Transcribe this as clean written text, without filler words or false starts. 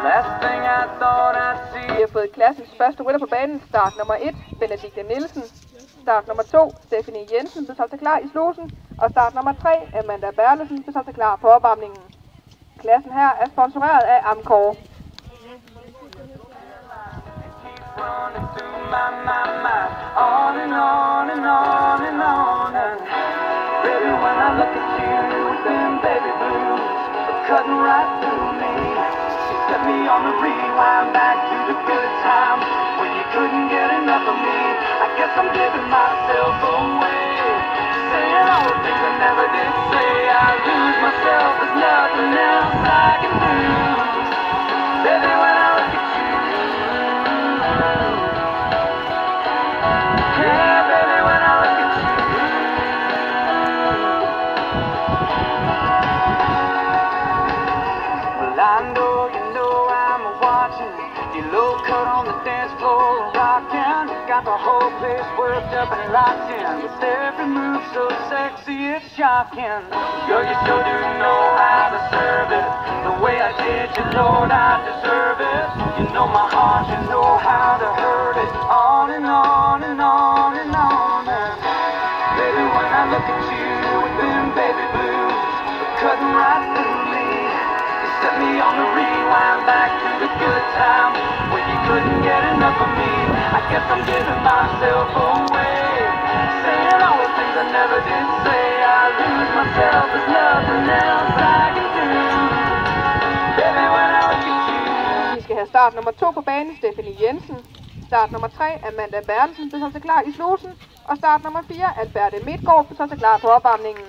Vi har fået klassens første rytter på banen. Start nummer 1, Benedikte Nielsen. Start nummer 2, Stephanie Jensen, blev solgt klar i slusen. Og start nummer 3, Amanda Berlesen, blev solgt klar på opvarmningen. Klassen her er sponsoreret af Amcor. Cutting right through me. She set me on the rewind back to the good times when you couldn't get enough of me. I guess I'm giving myself away, saying all the things I never did say. I lose myself, there's nothing else I can do. Baby, when I look at you, yeah, baby, when I look at you. I know you know I'm watching. You low cut on the dance floor, rocking. Got the whole place worked up and locked in. With every move so sexy, it's shocking. Girl, you sure do know how to serve it. The way I did you, Lord, I deserve it. You know my heart, you know how to hurt it. On and on and on and on. And baby, when I look at you with them baby blues, cutting right through me. Set me on the rewind back to the good times when you couldn't get enough of me. I guess I'm giving myself away, saying all the things I never did say. I lose myself, there's nothing else I can do. Baby, when I look at you. Vi skal have start nummer 2 på banen, Stephanie Jensen. Start nummer 3, Amanda Berlesen, blev solgt klar i slusen. Og start nummer 4, Alberte Midtgaard, blev solgt klar på opvarmningen.